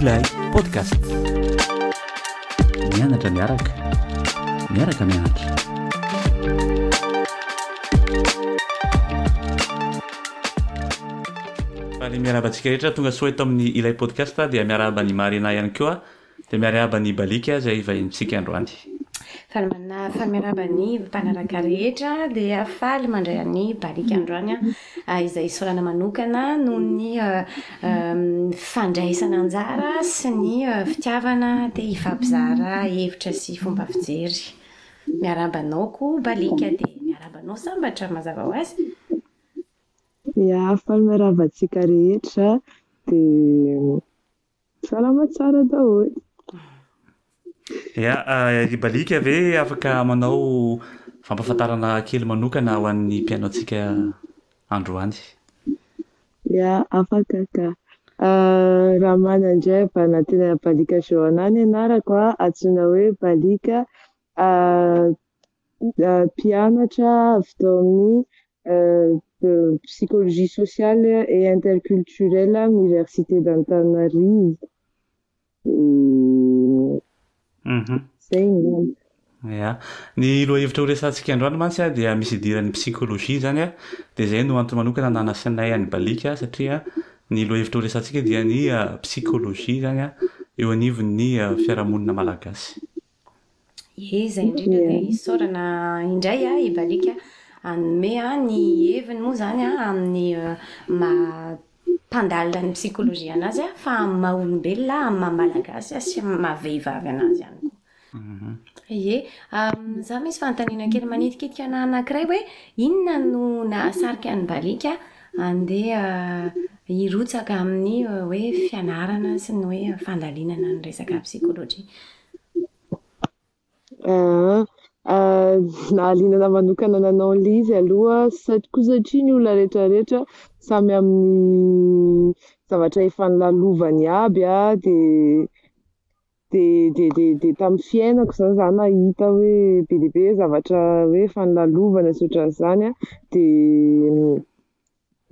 Ilay podcast. Mianatra miaraka mianatra. Ny miarabantsika rehetra tonga soa eto amin'ny Ilay podcast dia miarabany Marina ihany koa dia miarabany Balika izay vahintsika androany. Faly miarabany mpanaraka rehetra dia faly mandray ny Balika androany izay sorana manokana noho ny fandraisana anjara sy ny fitiavana dia ifampizara hevitra sy fomba fijery. Miarabanao koa Balika dia miarabanao sambatra mazava ho azy. Faly miarabantsika rehetra dia salama tsara daholo. I Balika ve afaka manao fampafantarana kely manokana ho an'ny mpianaontsika androany? Afaka ka. Raha manandray banatena Balika Joanany anarako antsoina hoe Balika mpianatra avy tao amin'ny psychologie sociale et interculturelle à l'université d'Antananarivo. Ny loha hevitra ho resantsika androany mantsy dia misy idiran'ny psikôlôjia zany dia izay no antony manokana nanasinay any Balika satria ny loha hevitra ho resantsika dia ny psikôlôjia zany eo anivon'ny fiarahamonina malagasy. Izay indrindra dia isaorana indray i Balika anome ny heviny moa zany amin'ny mpandalina ny psikôlôjia anazy fa amin'ny maha-olombelona, amin'ny maha-malagasy sy maha-vehivavy anazy ihany koa. Za misy fanontaniana kely manitikitika anankiray hoe inona no nahasarika ny Balika andeha hirotsaka amin'ny hoe fianarana sy ny hoe fandalinana ny resaka psikôlôjia. Nahalinana manokana nanao lizy aloha satria ny olona rehetrarehetra samy amin'ny zavatra efa nilalovany aby dia tamin'ny fiainako zany nahita hoe be dia be zavatra hoe efa nilalovana sy ohatran'izany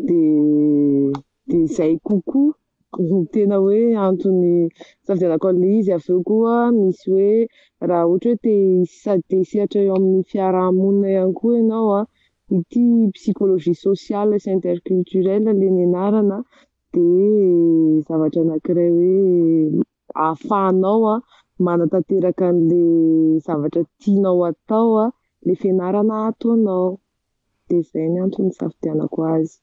dia izay kokoa tena hoe antony safidianako an'ilay izy. Avy eo koa misy hoe raha ohatra hoe te hisihatra eo amin'ny fiarahamonina ihany koa ianao ity psychologie sociale sy interculturelle ilay nianarana dia zavatra anankiray hoe ahafahanao manatanteraka an'ilay zavatra tianao atao ilay fianarana ataonao. Dia izay ny antony safidianako azy.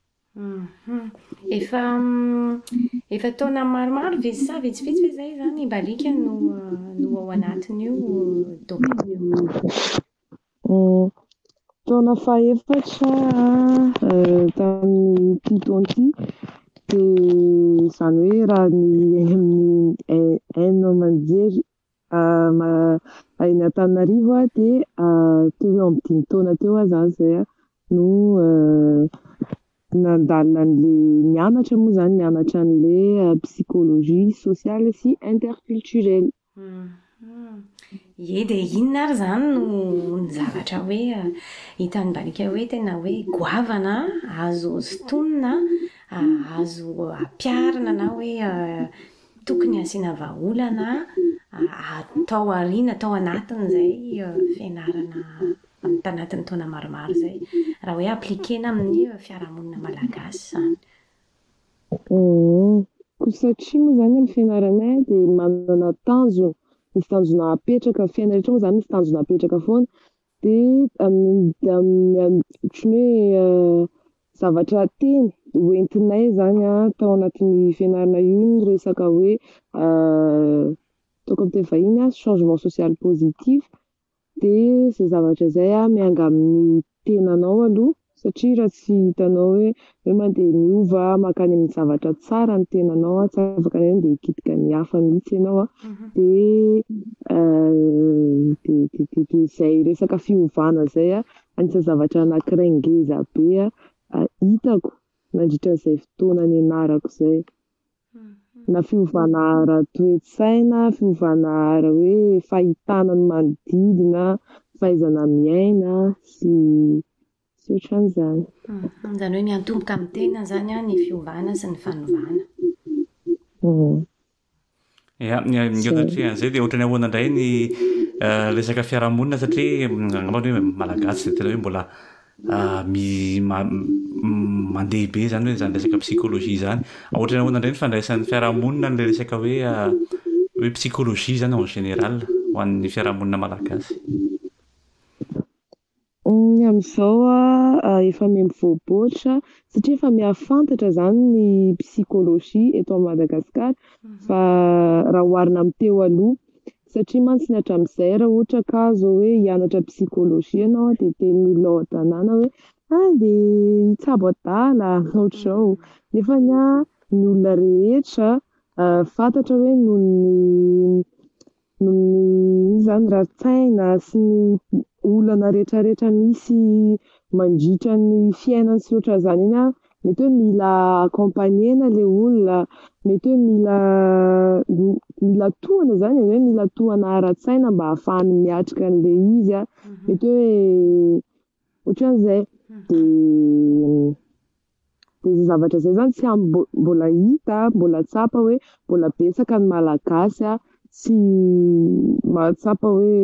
Efa taona maromaro sa vitsivitsy ve zay zany Balika no ao anatin'io domaine-io? Taona faha-efatra tamin'ny Pitonty dia izany hoe raha ny haino aman-jery any Antananarivo dia teo eo amin'ny 5 taona teo zany izay no nandalina an'ilay nianatra moa zany nianatra an'ilay psychologie sociale sy interculturelle. Dia inona ary zany no zavatra hoe hitan'ny Balika hoe tena hoe goavana azo sontonina azo ampiarina na hoe tokony asiana vahaolana atao ariana atao anatin'izay fianarana tanatin'ny taona maromaro zay raha hoe aplikena amin'ny fiarahamonina malagasy zany. Satria moa zany amin'ny fianaranay dia manana tanjona, misy tanjona apetraka fiainana rehetra moa zany misy tanjona apetraka foana dia ohatran'ny hoe zavatra teny hoentinay zany tao anatin'ny fianarana io ny resaka hoe ataoko amin'ny teny vahiny changement social positif. Dia izay zavatra izay mianga amin'ny tenanao aloha satria raha tsy hitanao hoe mandeha miova makany amin'ny zavatra tsara ny tenanao tsy afaka handeha hikitika ny hafa mihitsy ianao dia izay resaka fiovana izay anisan'ny zavatra anankiray ngeza be hitako nandritran'izay fotoana nianarako izay. Na fiovana ara-toe-tsaina, fiovana ara hoe fahitana ny manodidina, fahaizana miaina sy ohatran'izany. Izany hoe miantomboka amin'ny tena zany ny fiovana sy ny fanovana. Satria zay dia ohatrany ahoana indray ny resaka fiarahamonina satria angambany hoe malagasy zay tena hoe mbola mandeha be zany hoe zany resaka psychologie zany. Ohatrany ahoana indray ny fandraisan'ny fiarahamonina n'ilay resaka hoe psychologie zany en général ho an'ny fiarahamonina malagasy. Amin'izao efa mivoaboatra satria efa miafantatra zany ny psychologie eto Madagasikara fa raha oharina amin'ny teo aloha satria mantsy ny hatramin'izay raha ohatra ka zao hoe hianatra psychologie ianao dia tenin'olona ao an-tanàna hoe dia hitsabo adala ohatr'izao nefa ny olona rehetra fantatra hoe noho ny zany raritsaina sy ny olana rehetrarehetra misy mandritra ny fiainany sy ohatra zany iny mety hoe mila accompagnena ilay olona, mety hoe mila tohana zany hoe mila tohana ara-tsaina mba ahafahany miatrika an'ilay izy mety hoe ohatran'izay dia zavatra zay zany tsy mbola hita mbola tsapa hoe mbola betsaka ny malagasy tsy mahatsapa hoe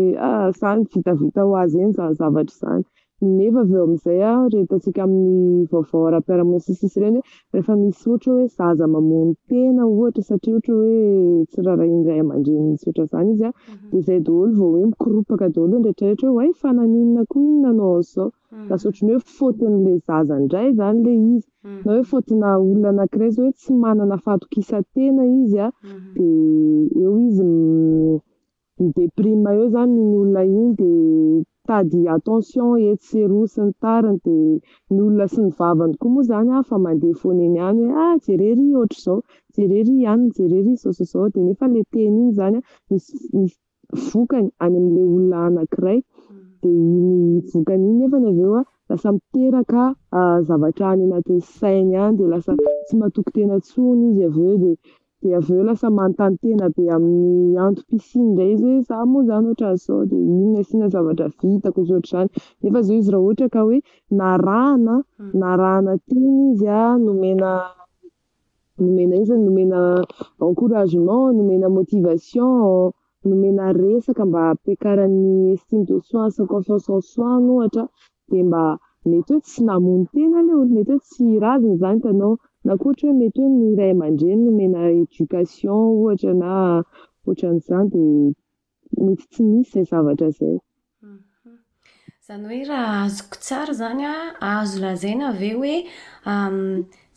sany vitavita ho azy eny zany zavatra zany. Nefa avy eo amin'izay rehetantsika amin'ny vaovao ara-piarahamonina sisisy ireny rehefa misy ohatra hoe zaza mamono tena ohatra satria ohatra hoe tsy rarahin'ny ray aman-dreny misy ohatra zany izy dia izay daholo vao hoe mikiropaka daholo ny rehetrarehetra hoe fananinona koa iny nanao an'izao lasa ohatran'ny hoe fautin'ilay zaza indray zany ilay izy na hoe fautina olona anankiray zao hoe tsy manana fahatokisa-tena izy dia eo izy mideprime eo zany ny olona iny dia tady attention etsy sy eroa sy ny tariny dia ny olona sy ny vavany koa moa zany fa mandeha foana eny ihany hoe jerery ohatr'izao jerery ihany jerery izao dia nefa ilay teny iny zany misy vokany any amin'ilay olona anankiray dia iny vokany iny nefa avy eo lasa miteraka zavatra any anatin'ny sainy any dia lasa tsy matoky tena tsony izy avy eo dia avy eo lasa manontany tena be amin'ny antom-pisiny indray izy hoe za moa zany ohatran'izao dia inona sy inona zavatra vitako sy ohatr'izany nefa zao izy raha ohatra ka hoe narahana teny izy nomena encouragement nomena motivation nomena resaka mba hampiakaran'ny estime de soi sy confiance en soi ohatra dia mba mety hoe tsy namono tena ilay olo mety hoe tsy razina zany tanao na koa ohatra hoe mety hoe ny ray aman-dreny nomena éducation ohatra na ohatran'izany dia mety tsy misy izay zavatra izay. Zany hoe raha azoko tsara zany azo lazaina ve hoe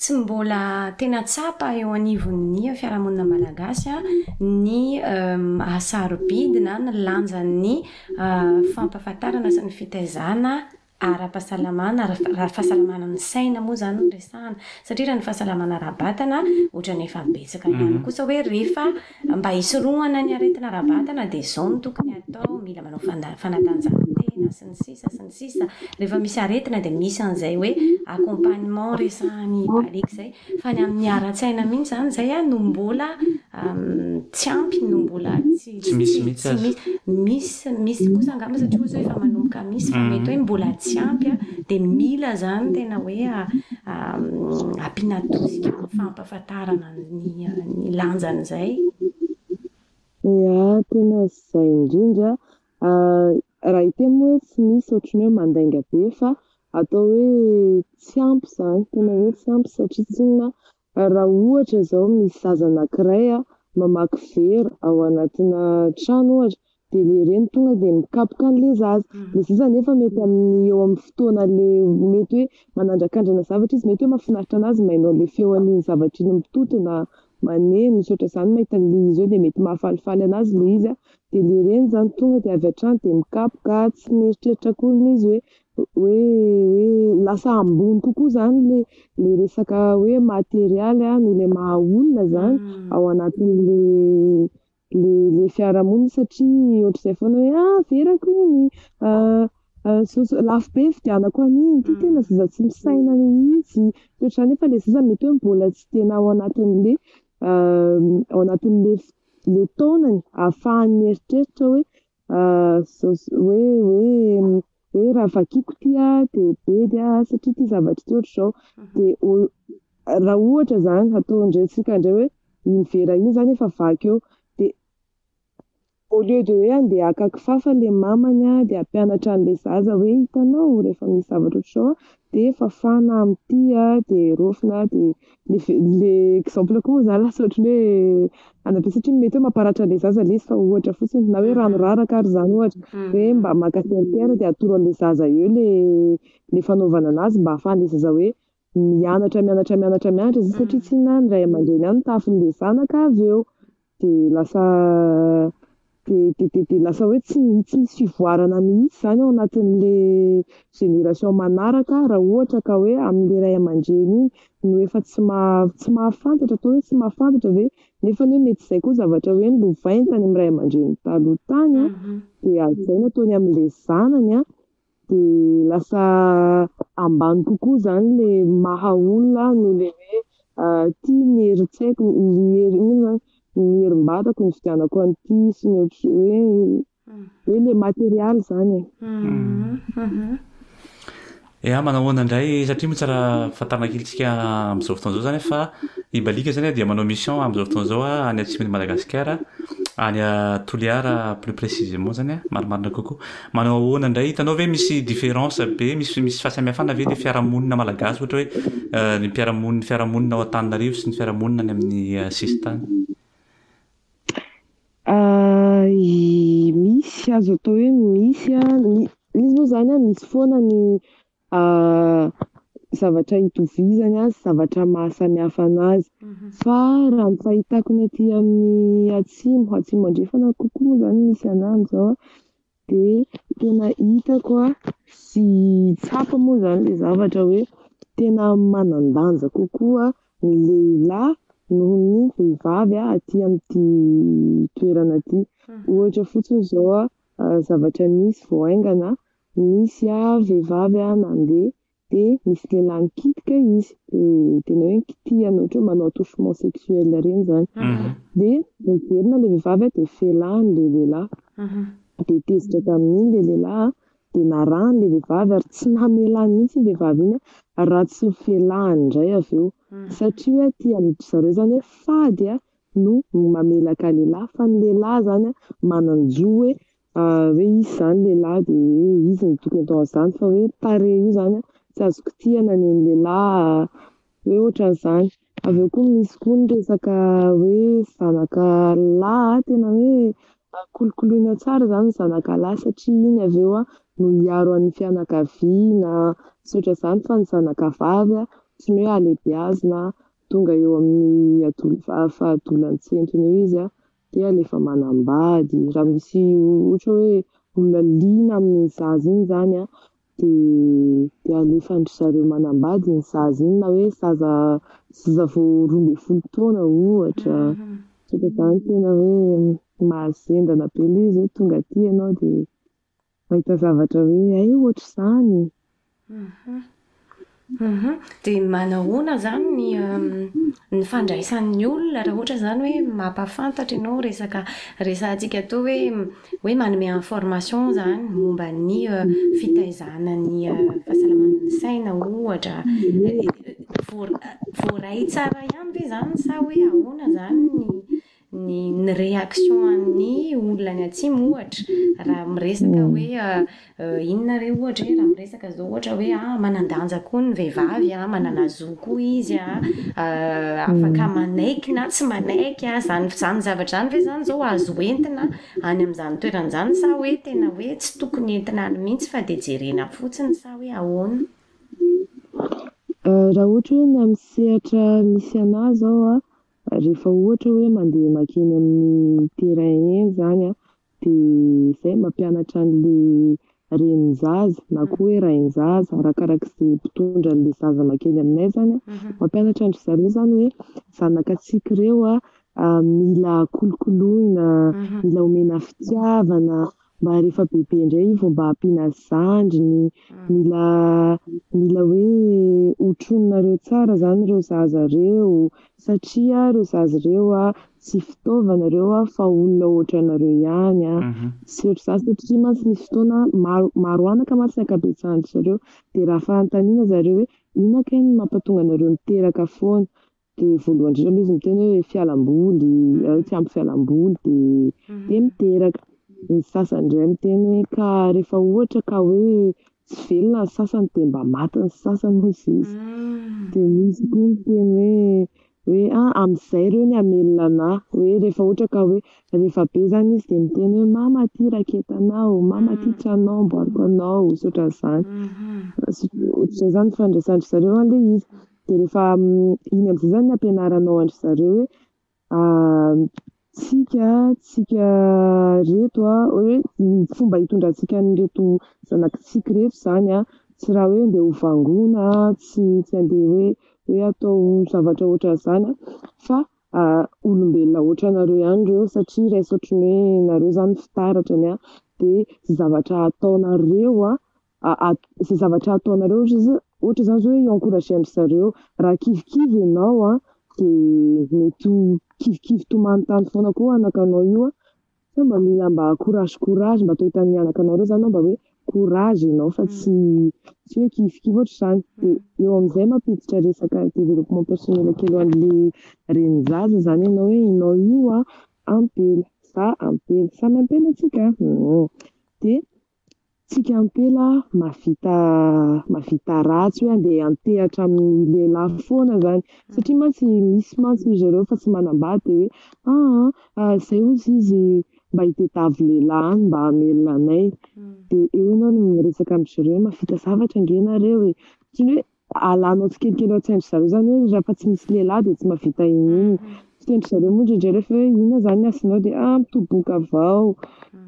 tsy mbola tena tsapa eo anivon'ny fiarahamonina malagasy ny asarobidina ny lanjan'ny fampahafantarana sy ny fitaizana ara-pahasalamana fahasalamana ny saina moa zany no resahana satria raha ny fahasalamana ara-batana ohatrany efa betsaka ihany kosa hoe rehefa mba hisorohana ny aretina ara-batana dia izao no tokony atao mila manao fanatanjahantena sy ny sisa rehefa misy aretina dia misy an'izay hoe accompagnement resahany baliky zay fa ny amin'ny ara-tsaina mihitsy zany zay no mbola tsy ampy no mbola tsy misy kosa angamba satria ozy hoe efa manomboka misy fa mety hoe mbola tsy ampy dia mila zany tena hoe ampiana tosika fampahafantarana ny lanjan'izay. Tena izay indrindra raha hiteny moa hoe tsy misy ohatrany hoe mandainga be fa atao hoe tsy ampy zany tena hoe tsy ampy satria tsinona raha ohatra zao misy zaza anankiray mamaky vera ao anatina trano ohatra dia le reny tonga dia mikapoka an'ilay zaza ilay zaza nefa mety eo amin'ny fotoana le mety hoe manandrakandrana zavatra izy mety hoe mahafinaritra anazy mainao le feon'iny zavatra iny mitotona maneno misy ohatra izany mahita an'ilay izy eo dia mety mahafalifaly anazy le izy dia le reny zany tonga dia avy hatrany dia mikapoka tsy mieritreritra koa izy hoe lasa ambony kokoa zany le resaka hoe materialy no le maha olona zany ao anatin'le fiarahamonina satria ohatr'izay foana hoe verako iny lafo be fidianako an'iny ty tena zaza tsy misaina mihitsy ohatr'izany nefa le zaza mety hoe mbola tsy tena ao anatin'le taonany ahafahany mieritreritra hoe raha vakiako ty dia bedy satria ty zavatra ty ohatr'izao dia raha ohatra zany atao indray tsika indray hoe iny vera iny zany efa vaky eo dia au lieu de hoe andeha hakakifafa le mamany dia hampianatra an'le zaza hoe hitanao rehefa misy zavatra ohatr'izao dia fafana amin'ity dia rofina dia le exemple koa zany lasa ohatran'ny hoe anabe satria mety hoe mamparatra le zaza le izy fa ohatra fotsiny na hoe rano raraka ary zany ohatra hoe mba maka teritiera dia atoro an'le zaza eo le fanaovana anazy mba ahafahan'le zaza hoe mianatra zay satria tsy na ny ray aman-dreny ihany tafon'le zanaka avy eo dia lasa hoe tsy misy fivoarana mihitsy zany ao anatin'le génération manaraka raha ohatra ka hoe amin'le ray aman-dreny iny no efa tsy mahafantatra atao hoe tsy mahafantatra ve nefa hoe mety izay koa zavatra hoe novainy tany amin'ny ray aman-dreny taloha tany dia azaina ataony amin'le zanany dia lasa ambany kokoa zany le maha olona no le hoe tia ny heritsaiko ny herim-batako ny fidianako an'ity sy ny hoe le materialy zany manahoana indray satria moa tsara fatarina kelintsika amin'izao fotoan'izao zany fa ibalika zany dia manao mission amin'izao fotoan'izao any atsimon'i Madagasikara any Toliara plus précisément zany marimarina kokoa manao ahoana indray hitanao ve misy différence be misy fahasamihafana ve le fiarahamonina malagasy ohatra hoe ny fiarahamonina ao Antananarivo sy ny fiarahamonina any amin'ny sisintany misy azo atao hoe misy izy moa zany misy foana ny zavatra hitovizany zavatra mahasamihafa anazy fa raha ny fahitako ny aty amin'ny atsimo andrefana kokoa moa zany misy an'any zao dia tena hitako sy tsapa moa zany le zavatra hoe tena manan-danja kokoa ny lehilahy noho ny vehivavy aty amin'ity toerana aty ohatra fotsiny zao zavatra misy vao aingana misy vehivavy nandeha dia misy lehilahy nikitika izy tena hoe kitihana ohatra hoe manao attouchement sexuel reny zany dia miverina le vehivavy dia felany le lehilahy dia tezitra tamin'iny le lehilahy dia narahany le vehivavy ary tsy namelany mihitsy ny vehivavy iny raha tsy felany indray avy eo satria hoe aty amin'ny zareo zany hoe fady no mamelaka lehilahy fa ny lehilahy zany mananjo hoe izy zany lehilahy dia izy ny tokony atao an'izany fa hoe tarehy io zany tsy azo kitihana ny lehilahy hoe ohatran'izany avy eo koa misy koa ny resaka hoe zanaka lahy tena hoe kolokoloina tsara zany ny zanaka lahy satria iny avy eo no hiaro an'ny fianakaviana sy ohatran'izany fa ny zanaka vavy tsy ny hoe alehibiazina tonga eo amin'ny fahadolatsentiny eo izy dia alefa manambady raha misy ohatra hoe olona liana amin'ny zaza iny zany dia alefandry zareo manambady ny zaza iny na hoe zaza vao 12 taona ohatra zany tena hoe mahazendana be ilay izy hoe tonga aty ianao dia mahita zavatra hoe ohatr'izany dia manahoana zany ny fandraisan'ny olona raha ohatra zany hoe mampafantatra ianao resantsika atao hoe manome information zany momba ny fitaizana ny fahasalaman'ny saina ohatra voaray tsara ihany ve zany sa hoe ahoana zany ny réaction an'ny olona ny atsimo ohatra raha miresaka hoe inona re ohatra raha miresaka zao ohatra hoe manan-danja koa ny vehivavy manana zo koa izy afaka manaiky na tsy manaiky zany zavatra zany ve zany zao azo entina any amin'izany toeran'izany sa hoe tena hoe tsy tokony entina any mihitsy fa dia jerena fotsiny sa hoe ahoana raha ohatra hoe ny amin'ny sehatra misy anazy zao rehefa ohatra hoe mandeha makeny amin'ny terrain eny zany dia izay mampianatra an'le renin-jaza na koa hoe rain-jaza arakarak'izay mpitondra an'le zaza makeny aminay zany mampianatra andry zareo zany hoe zanakatsika ireo mila kolokoloina mila omena fitiavana mba rehefa bebe indray vao mba ampiana zandriny mila hoe hotrononareo tsara zany ireo zaza ireo satria ireo zaza ireo tsy fitaovana ireo fa olona ohatranareo ihany sy ohatr'izany satria mantsy misy fotoana maro anaka mantsy ny ankabetsahan'ny zareo dia raha fanontaniana zareo hoe inona kay ny mampatonga anareo miteraka foana dia voalohany indrindra aloha izy miteny hoe fialamboly tsy ampy fialamboly dia miteraka. Ny sasany indray miteny hoe ka rehefa ohatra ka hoe tsy velona ny sasany dia mba maty ny sasany hozy izy. Dia misy koa miteny hoe amin'izay ireo ny hamelona anahy, hoe rehefa ohatra ka hoe rehefa be zany izy dia miteny hoe mama ty raketanao, mama ty tranonao amboariko anao, ohatran'izany. Ohatr'izay zany fandraisandry zareo an'ilay izy. Dia rehefa iny amin'izay zany no ampianaranao andry zareo hoe tsika reto hoe fomba hitondrantsika an'ireto zanakintsika reto zany tsy raha hoe andeha ho vangona, tsy andeha hoe atao zavatra ohatran'izany fa olombelona ohatranareo ihany ireo satria raisy ohatran'ny hoe nareo zany fitaratrany dia zavatra ataonareo izay zavatra ataonareo ohatra zany zao hoe encourager-ndry zareo raha kivikivy ianao dia mety kivikivy tomanontany foana koa anakanao io fa mba mila mba courage mba atao hitan'ny anakanao ireo zany mba hoe courage ianao fa tsy hoe kivikivy ohatr'izany. Dia eo amin'izay mampiditra resaka développement personnel kely ho an'ilay renin-jaza zany ianao hoe ianao io ampela samy ampela antsika dia tsika ampela mahavita ratsy hoe andeha antehatra amin'ny lehilahy foana zany satria misy mantsy izy ireo fa tsy manambady dia hoe izay ozy izy mba hitadiavy lehilahy any mba hamelona anay. Dia eo ianao no miresaka amin'izareo hoe mahavita zavatra ange nareo tsy hoe alanao tsikelikely an-tsaindry zareo zany hoe raha fa tsy misy lehilahy dia tsy mahavita in'iny. Fitendry zareo moa indraindray rehefa hoe inona zany ny asanao dia mitoboka avao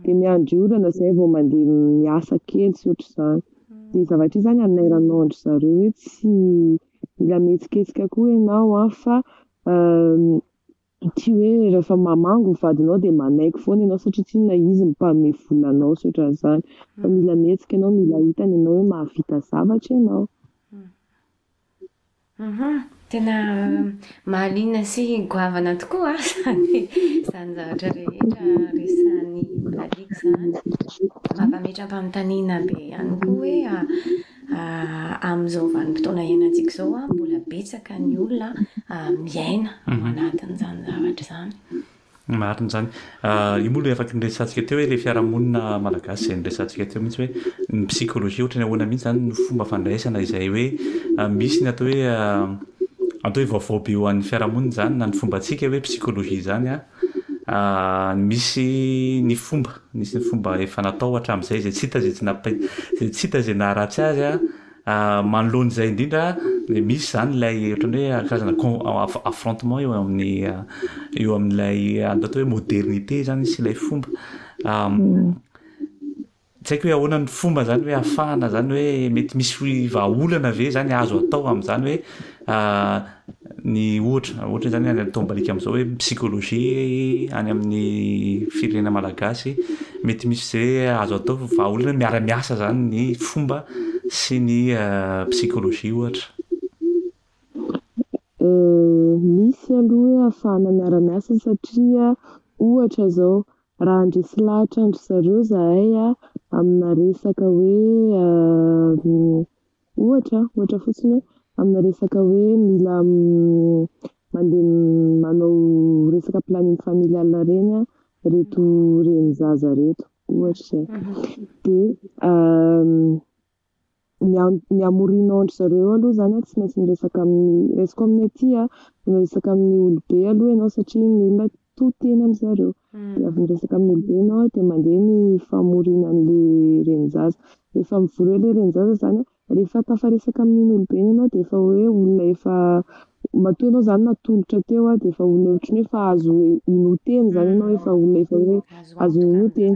dia miandry olana izay vao mandeha miasa kely sy ohatr'izany. Dia zavatra io zany anairanao andry zareo hoe tsy mila mihetsiketsika koa ianao fa tsy hoe rehefa mamango ny vadinao dia manaiky foana ianao satria tsy inona izy mpanome vola anao sy ohatran'izany fa mila mihetsika ianao, mila hitany ianao hoe mahavita zavatra ianao. Tena mahaliana sy goavana tokoa izany zavatra rehetra resan'ny Baliky izany. Mampametram-panontaniana be ihany koa hoe amin'izao vanim-potoana iainantsika izao mbola betsaka ny olona miaina ao anatin'izany zavatra izany. Marina izany. Io moa ilay afaka niresantsika teo hoe ilay fiarahamonina malagasy izay niresantsika teo mihitsy hoe ny psychologie ohatra ny ahoana mihitsy zany no fomba fandraisana izay hoe misy ny atao hoe vaovao be ho an'ny fiarahamonina zany na ny fombantsika hoe psychologie zany misy ny fomba efa natao hatramin'izay zay tsy hita zay naharatsy azy manoloan'izay indrindra misy zany ilay ohatran'ny hoe karazana affrontement eo amin'ilay atao hoe modernité zany sy ilay fomba tsy haiko hoe ahoana ny fomba zany hoe ahafahana zany hoe mety misy vahaolana ve zany azo atao amin'izany hoe ny ohatra zany any atao Baliky amin'izao hoe psychologie any amin'ny firenena malagasy mety misy zay azo atao vahaolana miara-miasa zany ny fomba sy ny psychologie ohatra. Misy aloha hoe ahafahana miara-miasa satria ohatra zao raha andresy lahatra andry zareo zahay amina resaka hoe ohatra fotsiny hoe amina resaka hoe mila mandeha manao resaka planning familial reny reto renin-jaza reto ohatra izay dia ny amorinao andry zareo aloha zany tsy maintsy miresaka resaka amin'ny aty miresaka amin'ny olobe aloha ianao satria ny olona toteny amin'zareo dia avy miresaka amin'ny olobe ianao dia mandeha ny famorinan'ilay renin-jaza. Rehefa mivory ilay renin-jaza zany rehefa tafaresaka amin'iny olobe ianao dia efa hoe olona efa matoa ianao zany natolotra teo dia efa olona ohatran'ny hoe efa azo inoteny zany ianao efa olona efa hoe azo inoteny.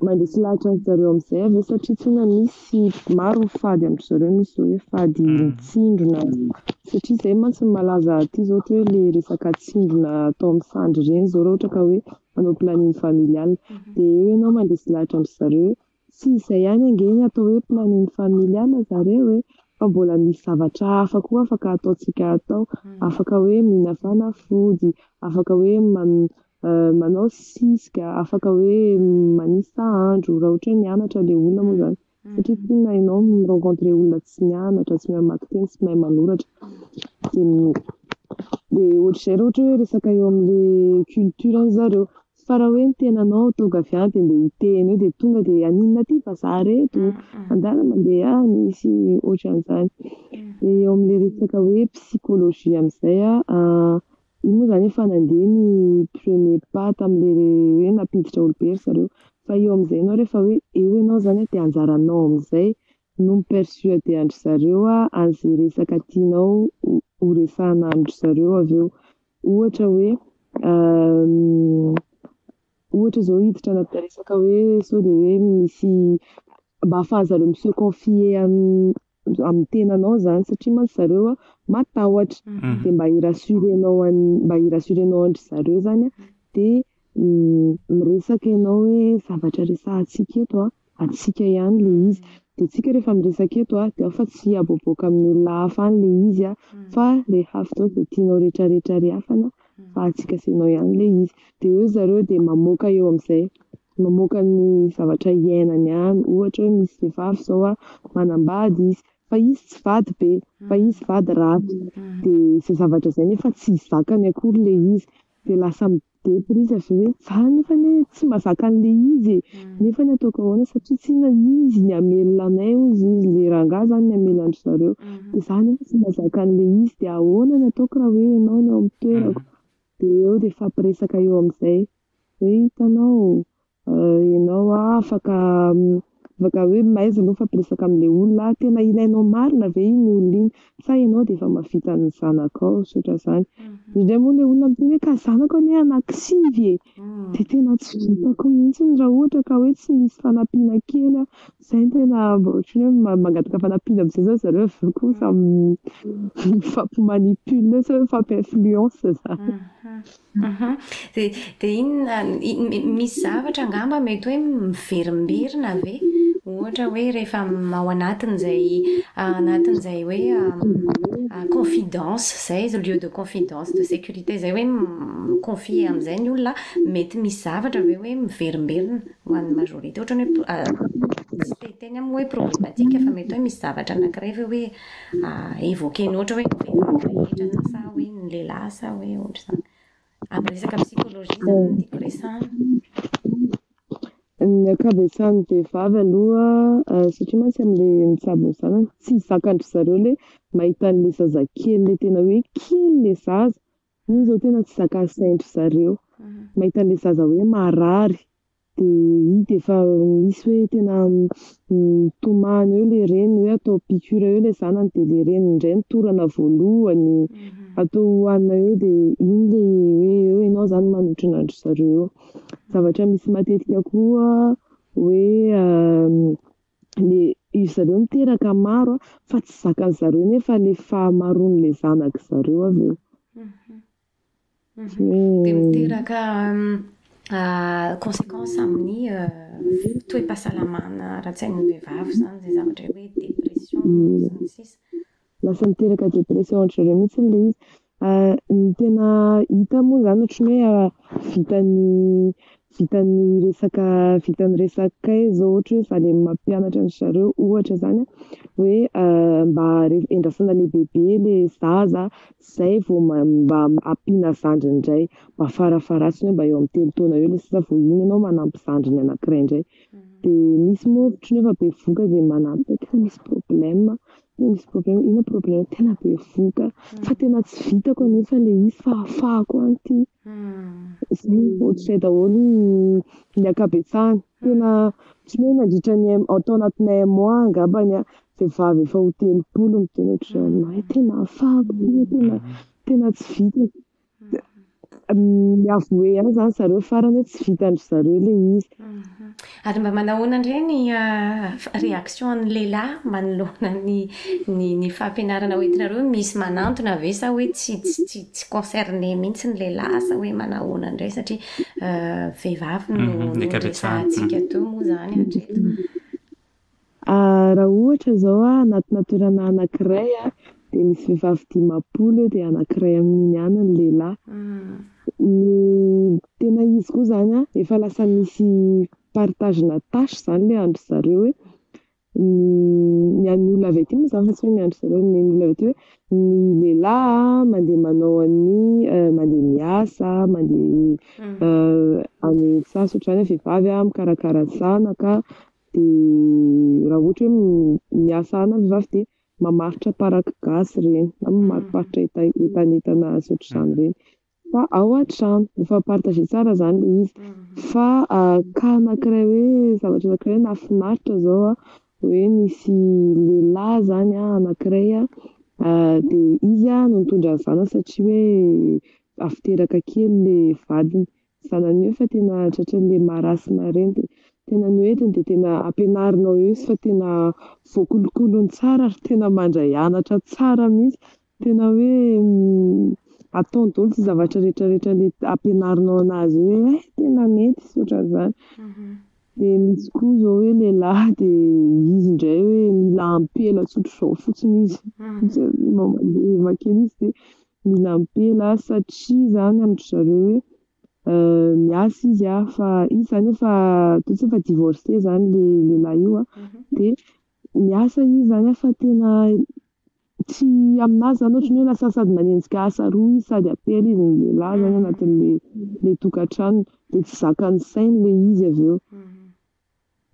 Mandresy lahatra zareo amin'izay avy satria tsy inona misy maro fady amin'ry zareo misy hoe fady mitsindrona satria izay mantsy malaza aty zao ohatra hoe ilay resaka tsindrona atao amin'ny sandry ireny zao raha ohatra ka hoe manao planning familial dia eo ianao mandresy lahatra amin'ry zareo hoe tsy izay ihany ange atao hoe planning familial zareo fa mbola misy zavatra hafa koa afaka ataontsika atao, afaka hoe mihina fanafody, afaka hoe manao sisika, afaka hoe manisa andro raha ohatra hoe nianatra ilay olona moa zany satria tiana ianao mirencontre olona tsy nianatra, tsy mahay mamaky teny, tsy mahay manoratra dia dia ohatr'izay raha ohatra hoe resaka eo amin'ilay culture zareo fa raha hoe ny tenanao tonga avy any dia andeha hiteny eo dia tonga dia aninona aty vazaha reto andana mandeha misy ohatran'izany. Dia eo amin'ilay resaka hoe psychologie amin'izay iny moa zany efa nandeha ny premier pas tamin'ilay hoe nampiditra olobe zareo fa eo amin'izay ianao rehefa hoe eo ianao zany dia anjaranao amin'izay no mipersuader zareo an'izay resaka tianao ho resahana andro zareo avy eo. Ohatra hoe ohatra zao hiditra anaty resaka hoe sao dia hoe misy mba ahafahan'zareo monsieur confier amin'ny tenanao zany satria mantsy zareo matahotra dia mba hirassurenao andry zareo zany dia miresaka ianao hoe zavatra resahantsika eto atsika ihany le izy dia tsika rehefa miresaka eto dia afa tsy aboaboaka amin'ny olona hafa any le izy fa le hafa zao dia tianao rehetrarehetra rehafana fa atsika senao ihany le izy dia eo zareo dia mamoaka eo amin'izay mamoaka ny zavatra iainany any ohatra hoe misy vehivavy zao manambady izy fa izy tsy vady be fa izy vady ratsy dia izay zavatra izay nefa tsy zakany akory le izy dia lasa midepry izy avy hoe za nefa tsy mahazaka an'le izy nefa ny ataoko ahoana satria tsy na izy ny hamelona anay ozy izy le rangahy zany ny hamelona andry zareo dia za nefa tsy mahazaka an'le izy dia ahoana ny ataoko raha hoe ianao no amin'ny toerako dia eo dia fampiresaka eo amin'izay hoe hitanao ianao afaka hoe maiza aloha fampiresaka amin'ilay olona tena ilainao marina ve iny olona iny sa ianao dia efa mahavita ny zanakao sotra izany indray moa ilay olona miteny hoe ka zanako anie anankisivy dia tena tsy vitako mihitsy raha ohatra ka hoe tsy misy fanampiana kely izay tena ohatrany hoe mangataka fanampiana amin'izay zao zareo avy koa samy mifampimanipule sa hoe mifampi-influence zany. Dia iny misy zavatra angamba mety hoe miverimberina ve ohatra hoe rehefa ao anatin'izay hoe confidence zay lieu de confidence de sécurité zay hoe confie amin'izay ny olona mety misy zavatra ve hoe miverimberina ho an'ny majorité ohatrany hoe tsy teteny amin'ny hoe problématique fa mety hoe misy zavatra anankiray ve hoe évoquer ohatra hoe rehetra na sa hoe ny lehilahy sa hoe ohatra izany amin'ny resaka psychologie zany tiako resahana. Ny akabesan'ny vehivavy aloha satria mantsy amin'ilay mitsabony zanany tsy zakandry zareo le mahita an'ilay zazakely le tena hoe kely le zaza iny zao tena tsy zakan'ny saindry zareo mahita an'ilay zaza hoe marary dia dia efa misy hoe tena tomany eo le reny hoe atao piqûre eo le zanany dia le reny indray nitorana voalohany atao hohanina eo dia iny le hoe eo ianao zany manotrina andry zareo eo. Zavatra misy matetika koa hoe io zareo miteraka maro fa tsy zakan'ny zareo nefa le fahamaroan'ilay zanaka zareo avy eo. Dia miteraka conséquence amin'ny toe-pahasalamana ara-tsain'ny vehivavy zany zay zavatra hoe dépression sy ny sisa. Lasa miteraka dépression andry zareo mihitsy le izy. Ny tena hita moa zany ohatrany hoe vitany resaka zao ohatra hoe valy amin'ny mampianatra ny zareo ohatra zany hoe mba endrasana le bebe le zaza zay vao mba ampiana zandriny indray mba farafaratsiny hoe mba eo amin'ny 3 taona eo le sisa vao iny ianao manampy zandriny anankiray indray dia misy moa ohatrany efa be voka dia manampy tena misy problème ina problème tena be voka fa tena tsy vitako anefa le izy fa ahafahako anty ohatr'izay daholo ny akabetsahany tena tsy hoe nandritra ny atao anatin'ny un mois angambany vehivavy efa ho 30 miteny ohatr'izay aminahy tena ahafahako tena tsy vitako miavoe ihany zany zareo farany hoe tsy vitandry zareo le izy. Ary mba manahoana indray ny réaction an'ny lehilahy manoloana ny fampianarana hoentinareo misy manantona ve sa hoe tsy concerné mihitsy ny lehilahy sa hoe manahoana indray satria vehivavy no resahantsika teo moa zany hatreto. Raha ohatra zao anatina toerana anankiray dia misy vehivavy 10 dia anankiray amin'iny ihany ny lehilahy. Ny tena izy koa zany efa lasa misy partage na tâche zany le andry zareo hoe ny an'ny olona avy aty moa zany fa tsy hoe miandry zareo, ny olona avy aty hoe ny lehilahy mandeha manao an'ny mandeha miasa, mandeha any sasy ohatrany vehivavy mikarakara zanaka, de raha ohatra hoe miasa ana vehivavy de mamaritra paraky gasy reny na mamaroparitra entanetana sy ohatr'izany reny. Fa ao an-trano efa partage tsara zany le izy. Fa ka anankiray hoe zavatra anankiray nahafinaritra zao hoe nisy lehilahy zany anankiray de izy no nitondra ny zanany satria hoe avy teraka kely le vadiny. Zanany io fa tena tratran'le marasina reny de tena noentiny de tena ampianarinao eo izy fa tena voakolokolony tsara ary tena mandray anatra tsara mihitsy. Tena hoe ataony daholo sy zavatra rehetrarehetra le ampianarinao anazy hoe tena mety sy ohatran'izany. De misy koa zao hoe lehilahy de izy indray hoe mila ampela tsotro zao fotsiny izy makeny izy de mila ampela satria zany amin'ny zareo hoe miasa izy fa izy zany efa toa efa divorcé zany le lehilahy io de miasa izy zany fa tena tsy aminazy zany ohatrany hoe lasa sady manenjika asa roa izy sady apela izy ny lehilahy zany anatin'le tokantrano de tsy zakany sainy le izy avy eo.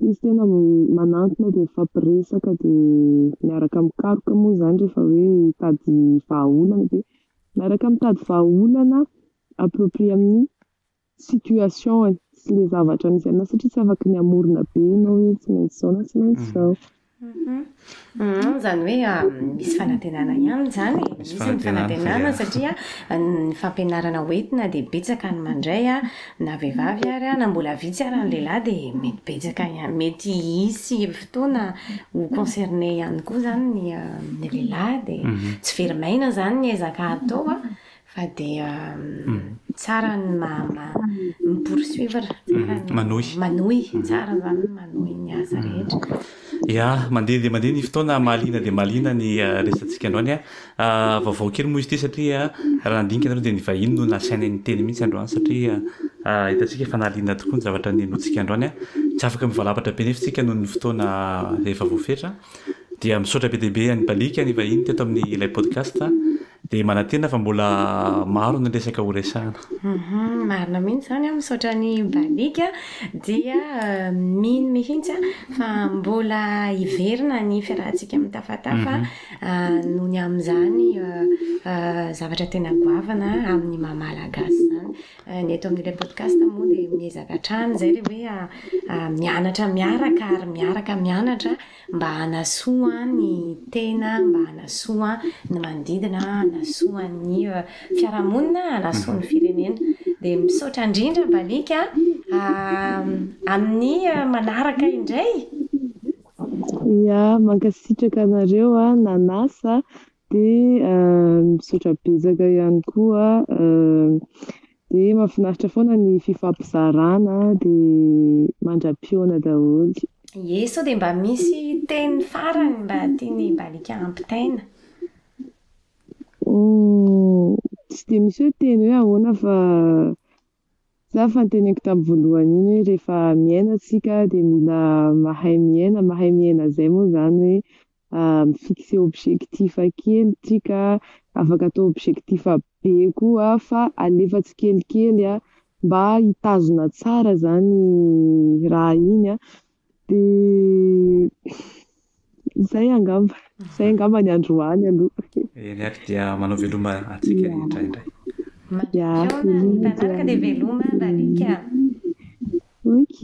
Izy tena manantona de mifampiresaka de miaraka mikaroka moa zany rehefa hoe mitady vahaolana de miaraka mitady vahaolana approprié amin'ny situation sy le zavatra misy amin'azy satria tsy afaka ny amorona be ianao hoe tsy maintsy zao na tsy maintsy zao. Zany hoe misy fanantenana ihany zany, misy ny fanantenana satria ny fampianarana hoentina de betsaka ny mandray na vehivavy ary na mbola vitsy ary ny lehilahy de mety betsaka ihany, mety hisy fotoana ho concerné ihany koa zany ny lehilahy de tsy very maina zany ny ezaka atao fa de tsara ny poursuivre manohy tsara zany manohy ny asa rehetra. Ya, mandeha de mandeha ny fotoana mahaliana de mahaliana ny resantsika androany vaovao kely moa izy ity satria raha nandinika andreo de ny vahiny no nasaina ny teny mihitsy androany satria hitantsika efa nahaliana tokoa ny zavatra nenoantsika androany tsy afaka mivalapatra be nefa tsika noho ny fotoana efa voafetra dia misaotra be deaibe ny balika ny vahiny teto amin'ny ilay podcast de manantena fa mbola maro ny resaka ho resahana. Marina mihitsy zany misaotra ny balika dia mino mihitsy fa mbola hiverina ny fiarahantsika mitafatafa noho ny amin'izany zavatra tena goavana amin'ny mamalagasy zany. Ny eto amin'ilay podcast moa dia miezaka hatrany zay le hoe mianatra miaraka ary miaraka mianatra mba hanasoa ny tena, mba hanasoa ny manodidina, hanasoa ny fiarahamonina, hanasoa ny firenena. Dia misaotra indrindra balika amin'ny manaraka indray. Ya, mankasitraka anareo nanasa dia misaotra betsaka ihany koa dia mahafinaritra foana ny fifampizarana dia mandra-pioana daholo. Sao dia mba misy teny farany mba tiany balika ampitaina? Tsy dia misy hoe teny hoe ahoana fa za fa nyteneniko tamin'ny voalohany iny hoe rehefa miaina tsika dia mila mahay miaina zay moa zany hoe mifixe objectif kely tsika, afaka atao objectif be koa fa alefa tsikelikely mba hitazona tsara zany raha iny dia zay angamba ny androany aloha. Ny ary dia manao veloma atsika indraindray. Manaraka dia veloma balika. Ok.